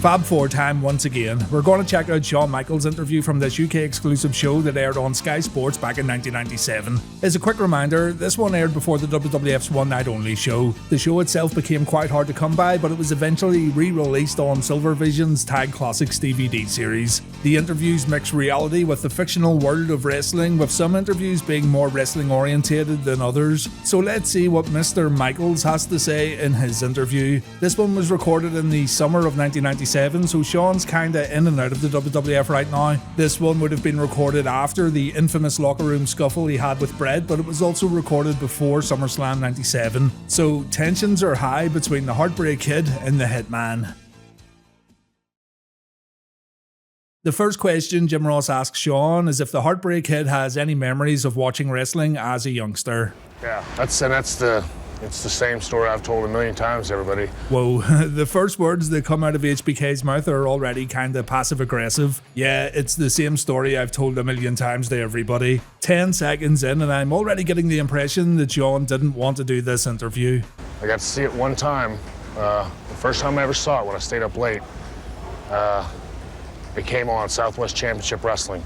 Fab Four time once again. We're going to check out Shawn Michaels' interview from this UK exclusive show that aired on Sky Sports back in 1997. As a quick reminder, this one aired before the WWF's One Night Only show. The show itself became quite hard to come by, but it was eventually re-released on Silvervision's Tag Classics DVD series. The interviews mix reality with the fictional world of wrestling, with some interviews being more wrestling orientated than others. So let's see what Mr. Michaels has to say in his interview. This one was recorded in the summer of 1997. So Shawn's kinda in and out of the WWF right now. This one would have been recorded after the infamous locker room scuffle he had with Bret, but it was also recorded before SummerSlam 97. So tensions are high between the Heartbreak Kid and the Hitman. The first question Jim Ross asks Shawn is if the Heartbreak Kid has any memories of watching wrestling as a youngster. Yeah, it's the same story I've told a million times to everybody. Whoa, the first words that come out of HBK's mouth are already kinda passive-aggressive. Yeah, it's the same story I've told a million times to everybody. 10 seconds in and I'm already getting the impression that Shawn didn't want to do this interview. I got to see it one time, the first time I ever saw it when I stayed up late. It came on Southwest Championship Wrestling.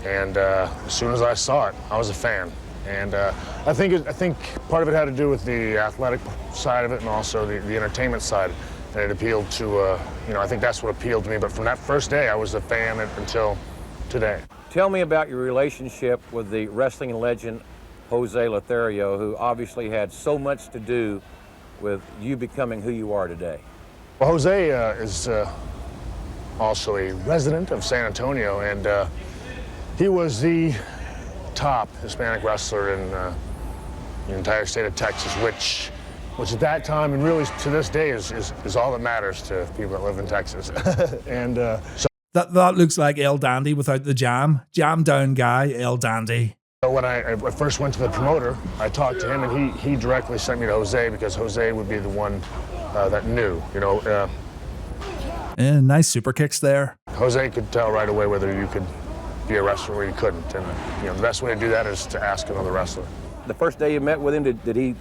And as soon as I saw it, I was a fan. And I think part of it had to do with the athletic side of it and also the entertainment side. And it appealed to, I think that's what appealed to me. But from that first day, I was a fan until today. Tell me about your relationship with the wrestling legend, Jose Lothario, who obviously had so much to do with you becoming who you are today. Well, Jose is also a resident of San Antonio, and he was the top Hispanic wrestler in the entire state of Texas, which at that time and really to this day is all that matters to people that live in Texas. And so that looks like El Dandy without the jam. Jam down guy, El Dandy. So when I first went to the promoter, I talked to him and he directly sent me to Jose because Jose would be the one that knew, Nice super kicks there. Jose could tell right away whether you could be a wrestler or you couldn't, and the best way to do that is to ask another wrestler. The first day you met with him, did you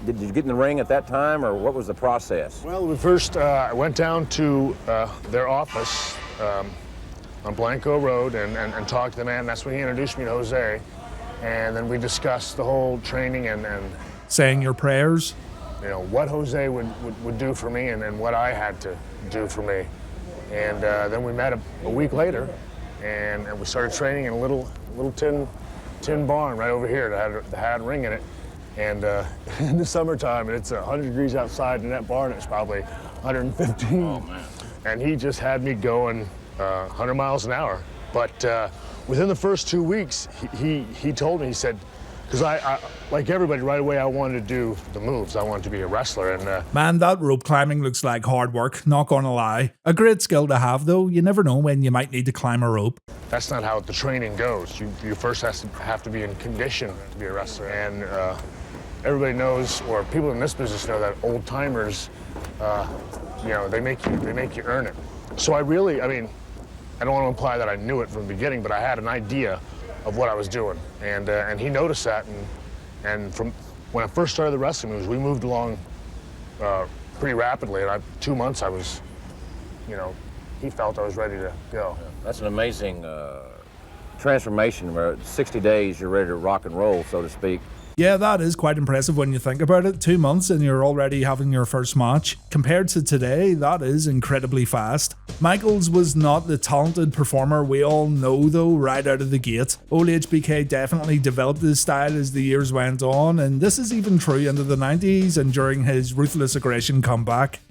get in the ring at that time, or what was the process? Well, I went down to their office on Blanco Road and talked to the man. That's when he introduced me to Jose, and then we discussed the whole training and saying your prayers. What Jose would do for me and what I had to do for me. And then we met a week later, and we started training in a little tin barn right over here that had a ring in it. And in the summertime, and it's 100 degrees outside, in that barn it's probably 115. Oh, man. And he just had me going 100 miles an hour. But within the first 2 weeks, he told me, he said, because I, like everybody, right away I wanted to do the moves. I wanted to be a wrestler. And man, that rope climbing looks like hard work, not gonna lie. A great skill to have, though. You never know when you might need to climb a rope. That's not how the training goes. You first have to be in condition to be a wrestler. And everybody knows, or people in this business know, that old timers, they make you earn it. So I don't want to imply that I knew it from the beginning, but I had an idea of what I was doing, and he noticed that, and from when I first started the wrestling moves, we moved along pretty rapidly, and 2 months I was, he felt I was ready to go. That's an amazing transformation where 60 days you're ready to rock and roll, so to speak. Yeah, that is quite impressive when you think about it. 2 months and you're already having your first match. Compared to today, that is incredibly fast. Michaels was not the talented performer we all know, though, right out of the gate. Old HBK definitely developed his style as the years went on, and this is even true into the 90s and during his Ruthless Aggression comeback.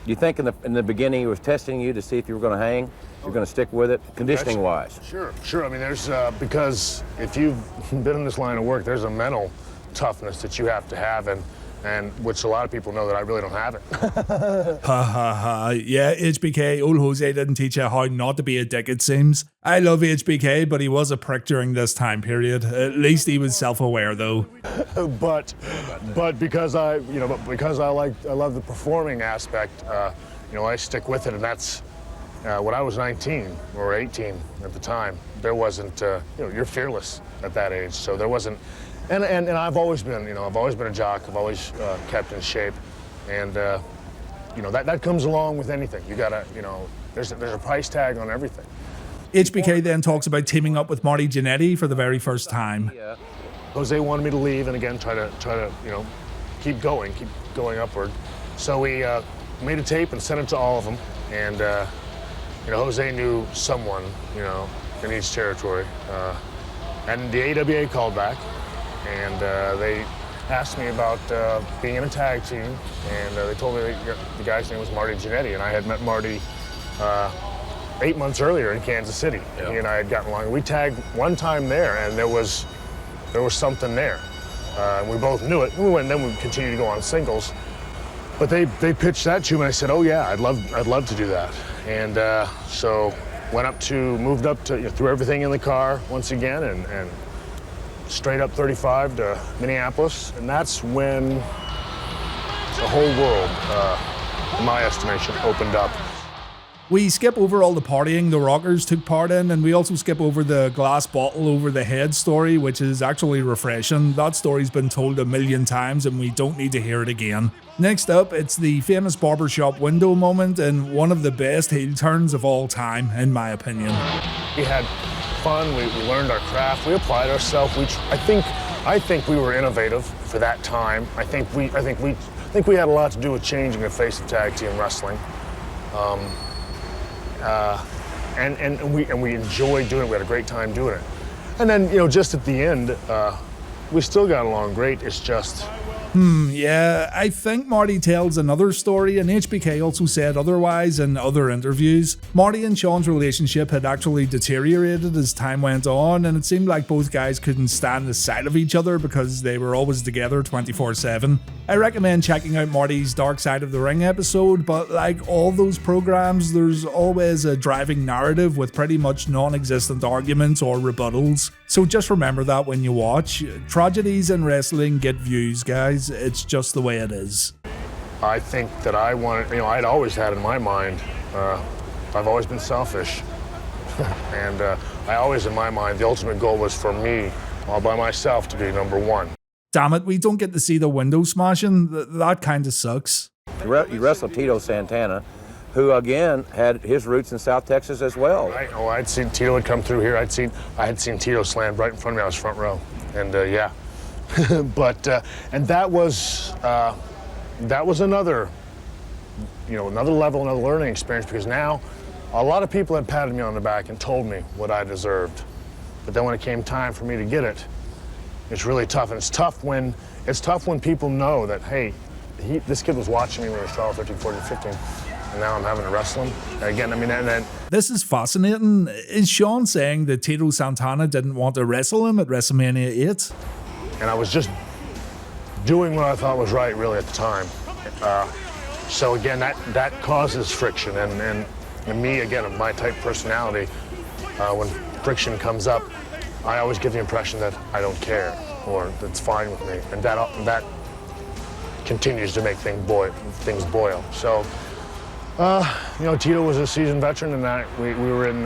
Do you think in the beginning he was testing you to see if you were going to hang? You're going to stick with it, conditioning-wise? Sure. I mean, there's because if you've been in this line of work, there's a mental toughness that you have to have, and which a lot of people know that I really don't have it. Ha ha ha. Yeah, HBK, old Jose didn't teach you how not to be a dick, it seems. I love HBK, but he was a prick during this time period. At least he was self-aware, though. but because I love the performing aspect, I stick with it, and that's when I was 19 or 18 at the time. There wasn't, you're fearless at that age, so there wasn't. And I've always been, I've always been a jock. I've always kept in shape, and that comes along with anything. You gotta, there's a price tag on everything. HBK then talks about teaming up with Marty Jannetty for the very first time. Jose wanted me to leave and again try to keep going upward. So we made a tape and sent it to all of them. And Jose knew someone in each territory. And the AWA called back, and they asked me about being in a tag team, and they told me the guy's name was Marty Jannetty, and I had met Marty 8 months earlier in Kansas City. Yeah. He and I had gotten along. We tagged one time there, and there was something there. And we both knew it. And then we continued to go on singles. But they pitched that to me, and I said, oh yeah, I'd love to do that. And so moved up to, threw everything in the car once again, and straight up 35 to Minneapolis. And that's when the whole world, in my estimation, opened up. We skip over all the partying the Rockers took part in, and we also skip over the glass bottle over the head story, which is actually refreshing. That story's been told a million times, and we don't need to hear it again. Next up, it's the famous barbershop window moment, and one of the best heel turns of all time, in my opinion. We had fun. We learned our craft. We applied ourselves. I think we were innovative for that time. I think we had a lot to do with changing the face of tag team wrestling. And we enjoyed doing it. We had a great time doing it. And then, just at the end, we still got along great. It's just... Yeah, I think Marty tells another story, and HBK also said otherwise in other interviews. Marty and Shawn's relationship had actually deteriorated as time went on, and it seemed like both guys couldn't stand the sight of each other because they were always together 24/7. I recommend checking out Marty's Dark Side of the Ring episode, but like all those programs, there's always a driving narrative with pretty much non-existent arguments or rebuttals. So just remember that when you watch. Tragedies in wrestling get views, guys. It's just the way it is. I think that I'd always had in my mind, I've always been selfish. And I always, in my mind, the ultimate goal was for me, all by myself, to be number one. Damn it, we don't get to see the window smashing. That kind of sucks. You wrestled Tito Santana, who again had his roots in South Texas as well. Right. Oh, I'd seen Tito had come through here. I had seen Tito slam right in front of me. I was front row, and yeah. But and that was another, another level, another learning experience, because now a lot of people had patted me on the back and told me what I deserved. But then when it came time for me to get it, it's really tough. And it's tough when people know that, hey, this kid was watching me when he was 12, 13, 14, 15, and now I'm having to wrestle him. And again, and then... This is fascinating. Is Shawn saying that Tito Santana didn't want to wrestle him at WrestleMania 8? And I was just doing what I thought was right, really, at the time. So again, that causes friction. And me, again, of my type personality, when friction comes up, I always give the impression that I don't care, or that's fine with me. And that continues to make things boil. So, Tito was a seasoned veteran, and we were in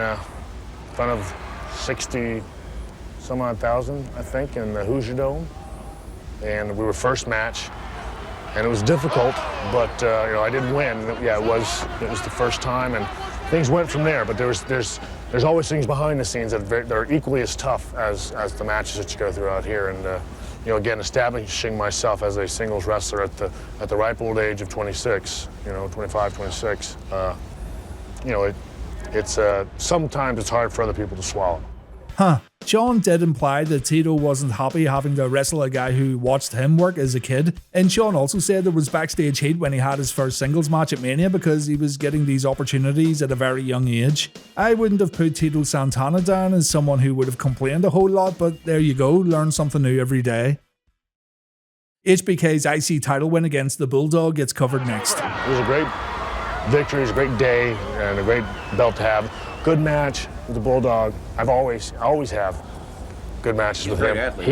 front of 60-some-odd thousand, I think, in the Hoosier Dome. And we were first match, and it was difficult, but I didn't win. Yeah, it was the first time, and things went from there. But there's always things behind the scenes that are equally as tough as the matches that you go through out here. And again, establishing myself as a singles wrestler at the ripe old age of 26, 25, 26. It's sometimes it's hard for other people to swallow. Huh. Shawn did imply that Tito wasn't happy having to wrestle a guy who watched him work as a kid, and Shawn also said there was backstage heat when he had his first singles match at Mania because he was getting these opportunities at a very young age. I wouldn't have put Tito Santana down as someone who would have complained a whole lot, but there you go, learn something new every day. HBK's IC title win against the Bulldog gets covered next. It was a great victory, it was a great day, and a great belt to have. Good match with the Bulldog. I always have. good matches with a him. great athlete.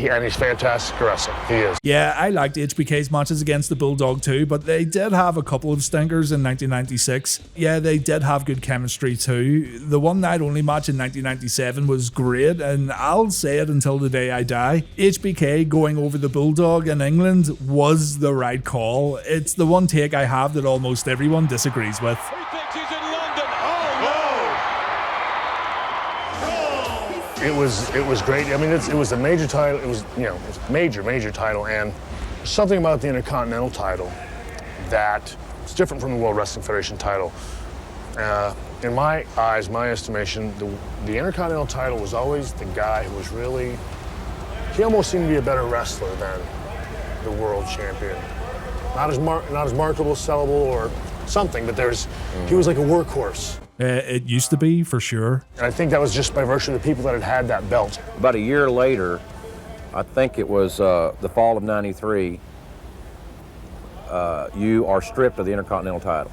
And he's fantastic wrestler. He is. Yeah, I liked HBK's matches against the Bulldog too, but they did have a couple of stinkers in 1996. Yeah, they did have good chemistry too. The one night only match in 1997 was great, and I'll say it until the day I die. HBK going over the Bulldog in England was the right call. It's the one take I have that almost everyone disagrees with. He thinks he's in London. Oh, It was great. I mean, it was a major title. It was, you know, it was a major title, and there's something about the Intercontinental title that it's different from the World Wrestling Federation title. In my eyes, my estimation, the Intercontinental title was always the guy who was really, he almost seemed to be a better wrestler than the world champion. Not as marketable, sellable, or something, but he was like a workhorse. It used to be, for sure. And I think that was just by virtue of the people that had that belt. About a year later, I think it was the fall of '93, you are stripped of the Intercontinental title.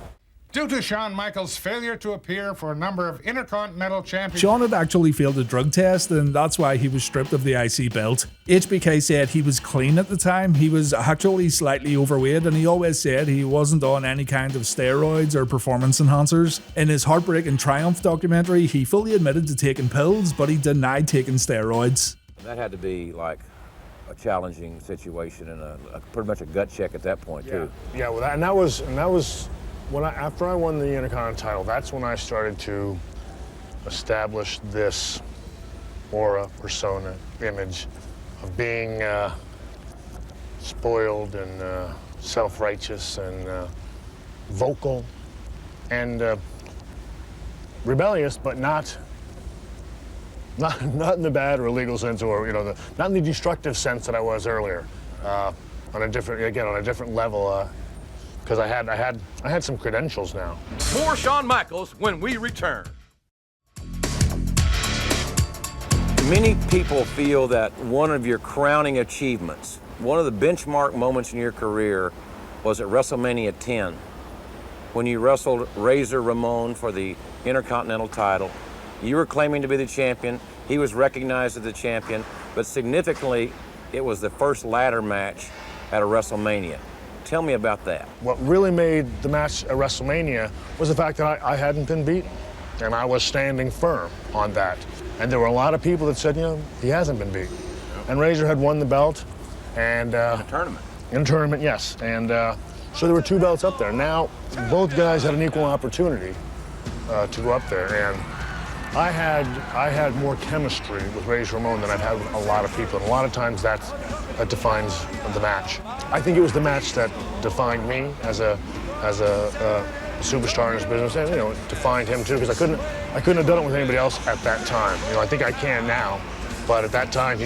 Due to Shawn Michaels' failure to appear for a number of Intercontinental Championships. Shawn had actually failed a drug test, and that's why he was stripped of the IC belt. HBK said he was clean at the time. He was actually slightly overweight, and he always said he wasn't on any kind of steroids or performance enhancers. In his Heartbreak and Triumph documentary, he fully admitted to taking pills, but he denied taking steroids. That had to be like a challenging situation and a pretty much a gut check at that point too. Yeah, well, that was when after I won the Intercontinental title. That's when I started to establish this aura, persona, image of being spoiled and self-righteous and vocal and rebellious, but not in the bad or illegal sense, or not in the destructive sense that I was earlier. On a different level, because I had some credentials now. More Shawn Michaels when we return. Many people feel that one of your crowning achievements, one of the benchmark moments in your career, was at WrestleMania 10, when you wrestled Razor Ramon for the Intercontinental title. You were claiming to be the champion. He was recognized as the champion, but significantly, it was the first ladder match at a WrestleMania. Tell me about that. What really made the match at WrestleMania was the fact that I hadn't been beaten, and I was standing firm on that. And there were a lot of people that said, he hasn't been beaten. And Razor had won the belt, and in a tournament. In a tournament, yes. And so there were two belts up there. Now, both guys had an equal opportunity to go up there, and I had more chemistry with Razor Ramon than I've had with a lot of people, and a lot of times that defines the match. I think it was the match that defined me as a superstar in this business, and it defined him too, because I couldn't have done it with anybody else at that time. I think I can now, but at that time,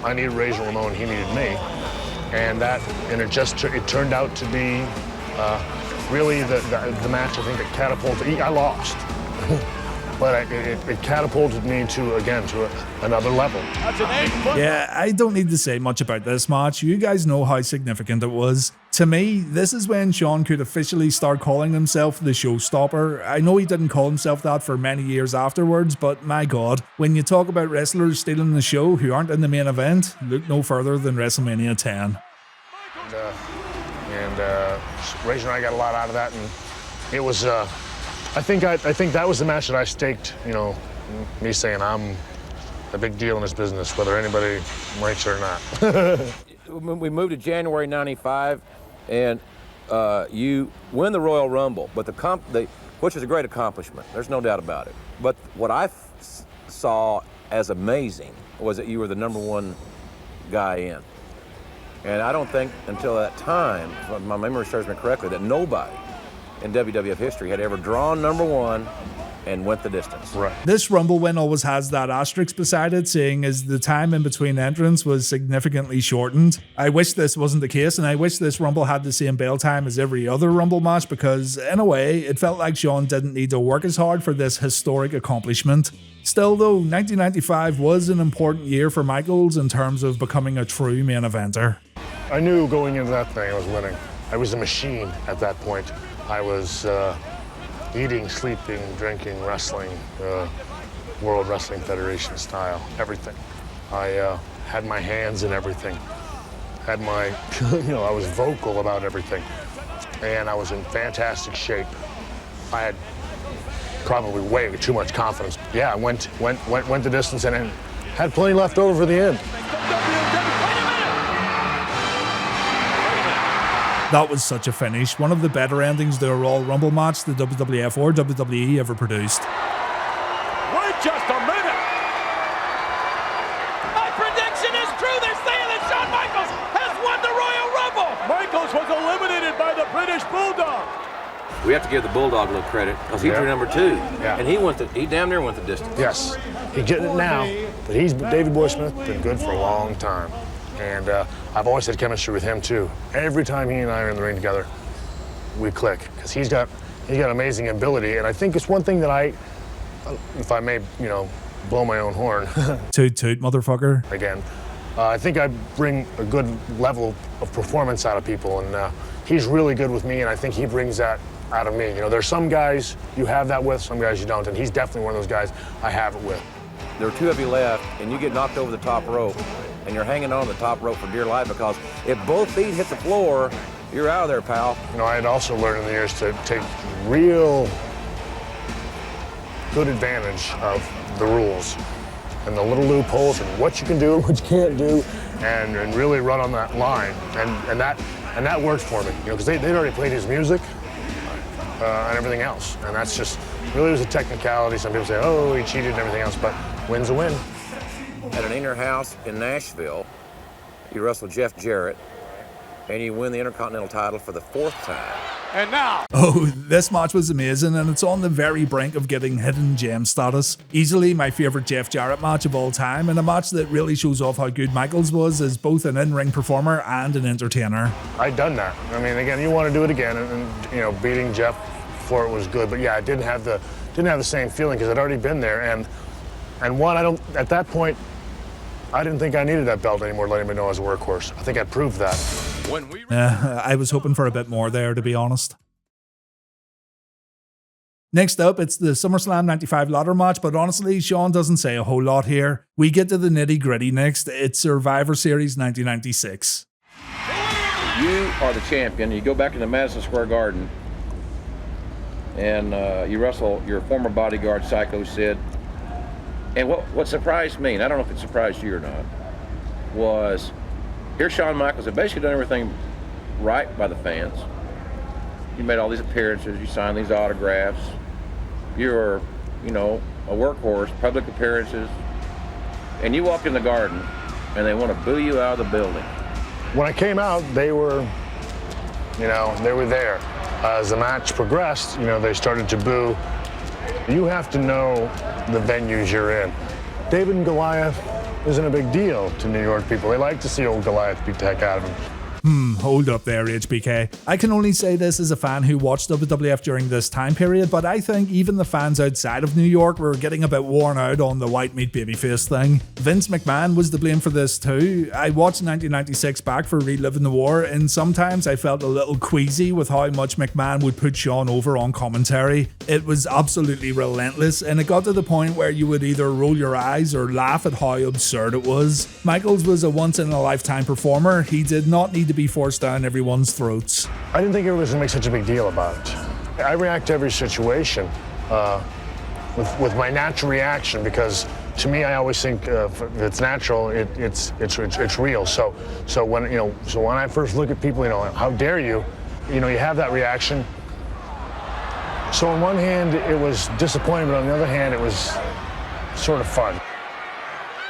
I needed Razor Ramon, he needed me, and it turned out to be really the match I think that catapulted. I lost. But it catapulted me to another level. Yeah, I don't need to say much about this match. You guys know how significant it was. To me, this is when Shawn could officially start calling himself the showstopper. I know he didn't call himself that for many years afterwards, but my God, when you talk about wrestlers stealing the show who aren't in the main event, look no further than WrestleMania 10. And Razor and I got a lot out of that, and it was. I think that was the match that I staked, me saying I'm a big deal in this business, whether anybody likes it or not. We moved to January '95, and you win the Royal Rumble, but which is a great accomplishment. There's no doubt about it. But what I saw as amazing was that you were the #1 guy in. And I don't think until that time, if my memory serves me correctly, that nobody in WWF history had ever drawn #1 and went the distance. Right. This Rumble win always has that asterisk beside it, saying as the time in between entrants was significantly shortened. I wish this wasn't the case, and I wish this Rumble had the same bell time as every other Rumble match, because in a way, it felt like Shawn didn't need to work as hard for this historic accomplishment. Still though, 1995 was an important year for Michaels in terms of becoming a true main eventer. I knew going into that thing I was winning. I was a machine at that point. I was eating, sleeping, drinking, wrestling, World Wrestling Federation style, everything. I had my hands in everything. Had my, I was vocal about everything. And I was in fantastic shape. I had probably way too much confidence. Yeah, I went the distance and had plenty left over for the end. That was such a finish, one of the better endings to a Royal Rumble match the WWF or WWE ever produced. Wait just a minute! My prediction is true. They're saying that Shawn Michaels has won the Royal Rumble. Michaels was eliminated by the British Bulldog. We have to give the Bulldog a little credit because he drew number 2, and he damn near went the distance. Yes, he's getting it now, but Davey Boy Smith been good for a long time. And I've always had chemistry with him too. Every time he and I are in the ring together, we click because he's got amazing ability. And I think it's one thing that if I may, blow my own horn. Toot toot, motherfucker. Again, I think I bring a good level of performance out of people, and he's really good with me, and I think he brings that out of me. There's some guys you have that with, some guys you don't, and he's definitely one of those guys I have it with. There are 2 of you left, and you get knocked over the top rope, and you're hanging on the top rope for dear life because if both feet hit the floor, you're out of there, pal. I had also learned in the years to take real good advantage of the rules and the little loopholes and what you can do, what you can't do, and really run on that line. And that worked for me, because they'd already played his music and everything else. And that's just really was a technicality. Some people say, oh, he cheated and everything else, but win's a win. At an inner house in Nashville, you wrestle Jeff Jarrett, and you win the Intercontinental title for the 4th time. And now, Oh, this match was amazing, and it's on the very brink of getting hidden gem status. Easily my favourite Jeff Jarrett match of all time, and a match that really shows off how good Michaels was as both an in-ring performer and an entertainer. I'd done that. I mean, again, you want to do it again, and beating Jeff for it was good, but yeah, I didn't have the same feeling because I'd already been there, and at that point, I didn't think I needed that belt anymore to let anybody know I was a workhorse. I think I proved that. I was hoping for a bit more there, to be honest. Next up, it's the SummerSlam 95 ladder match, but honestly, Shawn doesn't say a whole lot here. We get to the nitty gritty next. It's Survivor Series 1996. You are the champion. You go back into Madison Square Garden, and you wrestle your former bodyguard, Psycho Sid. And what surprised me, and I don't know if it surprised you or not, was here's Shawn Michaels had basically done everything right by the fans. You made all these appearances, you signed these autographs. You're, a workhorse, public appearances, and you walk in the Garden, and they want to boo you out of the building. When I came out, they were there. As the match progressed, they started to boo. You have to know the venues you're in. David and Goliath isn't a big deal to New York people. They like to see old Goliath beat the heck out of him. Hold up there, HBK. I can only say this as a fan who watched WWF during this time period, but I think even the fans outside of New York were getting a bit worn out on the white meat babyface thing. Vince McMahon was to blame for this too. I watched 1996 back for Reliving the War, and sometimes I felt a little queasy with how much McMahon would put Shawn over on commentary. It was absolutely relentless, and it got to the point where you would either roll your eyes or laugh at how absurd it was. Michaels was a once-in-a-lifetime performer. He did not need to be forced down everyone's throats. I didn't think everybody was going to make such a big deal about it. I react to every situation with my natural reaction because to me, I always think if it's natural, it's real. So when I first look at people, how dare you, you have that reaction. So on one hand, it was disappointing, but on the other hand, it was sort of fun.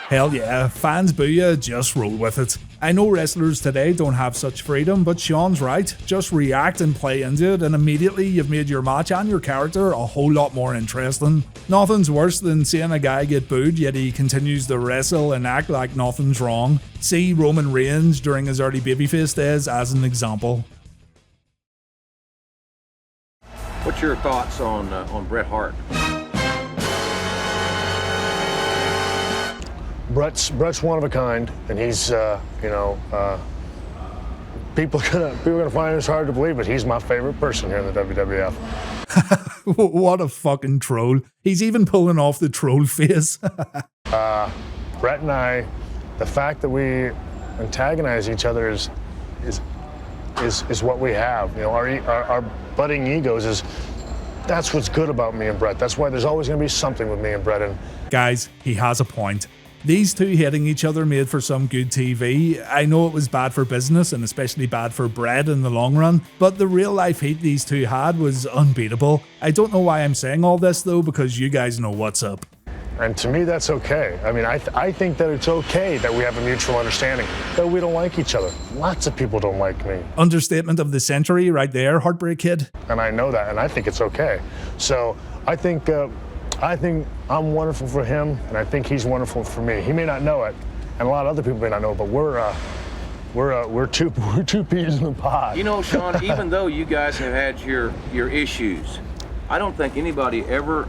Hell yeah, fans boo ya, just roll with it. I know wrestlers today don't have such freedom, but Shawn's right. Just react and play into it, and immediately you've made your match and your character a whole lot more interesting. Nothing's worse than seeing a guy get booed, yet he continues to wrestle and act like nothing's wrong. See Roman Reigns during his early babyface days as an example. What's your thoughts on Bret Hart? Bret's one of a kind, and he's, people are gonna find this hard to believe, but he's my favorite person here in the WWF. What a fucking troll. He's even pulling off the troll face. Bret and I, the fact that we antagonize each other is what we have. You know, our budding egos that's what's good about me and Bret. That's why there's always going to be something with me and Bret. And guys, he has a point. These two hitting each other made for some good TV. I know it was bad for business and especially bad for Bret in the long run, but the real life heat these two had was unbeatable. I don't know why I'm saying all this though, because you guys know what's up. And to me, that's okay. I mean, I think that it's okay that we have a mutual understanding, that we don't like each other. Lots of people don't like me. Understatement of the century right there, Heartbreak Kid. And I know that, and I think it's okay. So I think I'm wonderful for him, and I think he's wonderful for me. He may not know it, and a lot of other people may not know it, but we're two peas in the pod. You know, Shawn, even though you guys have had your issues, I don't think anybody ever,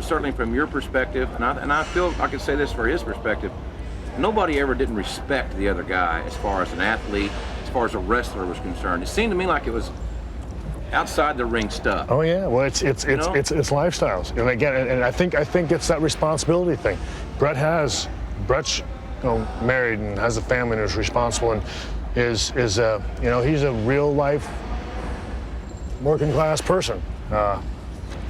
certainly from your perspective, and I feel I can say this for his perspective, nobody ever didn't respect the other guy as far as an athlete, as far as a wrestler was concerned. It seemed to me like it was outside the ring stuff. Oh yeah, well it's lifestyles, and again, and I think it's that responsibility thing. Bret's married and has a family and is responsible and is he's a real life working class person.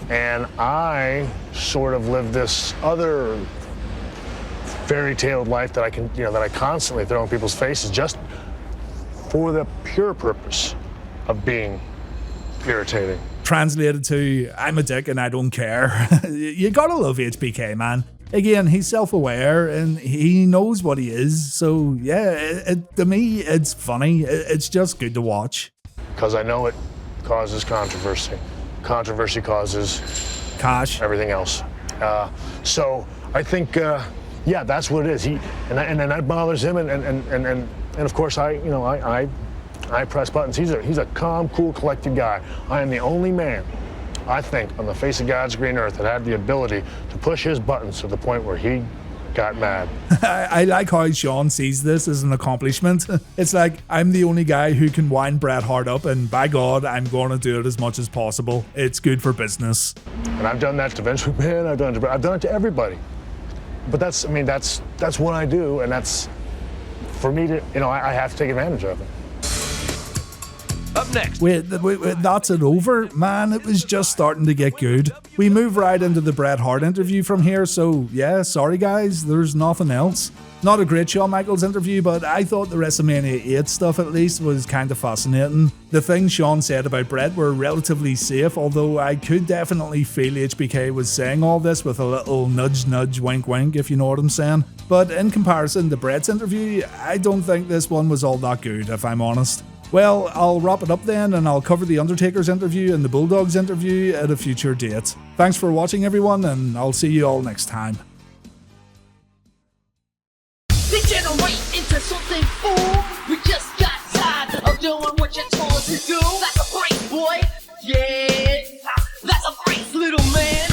And I sort of live this other fairy-tale life that I constantly throw in people's faces just for the pure purpose of being irritating. Translated to, I'm a dick and I don't care. You gotta love HBK, man. Again, he's self-aware and he knows what he is. So yeah, to me, it's funny. It's just good to watch. Because I know it causes controversy. Controversy causes cash, everything else. So I think, that's what it is. And that bothers him, and of course I press buttons. He's a calm, cool, collected guy. I am the only man, I think, on the face of God's green earth that had the ability to push his buttons to the point where he got mad. I like how Shawn sees this as an accomplishment. It's like, I'm the only guy who can wind Bret Hart up, and by God, I'm going to do it as much as possible. It's good for business. And I've done that to Vince McMahon, I've done it to everybody. But that's what I do, and that's, for me to, I have to take advantage of it. Up next. Wait, that's it over? Man, it was just starting to get good. We move right into the Bret Hart interview from here, so yeah, sorry guys, there's nothing else. Not a great Shawn Michaels interview, but I thought the WrestleMania 8 stuff at least was kind of fascinating. The things Shawn said about Bret were relatively safe, although I could definitely feel HBK was saying all this with a little nudge nudge wink wink, if you know what I'm saying. But in comparison to Bret's interview, I don't think this one was all that good, if I'm honest. Well, I'll wrap it up then, and I'll cover the Undertaker's interview and the Bulldog's interview at a future date. Thanks for watching everyone, and I'll see you all next time. Degenerate into something fool. We just got tired of doing what you're told to do. That's a great boy. Yeah, that's a great little man.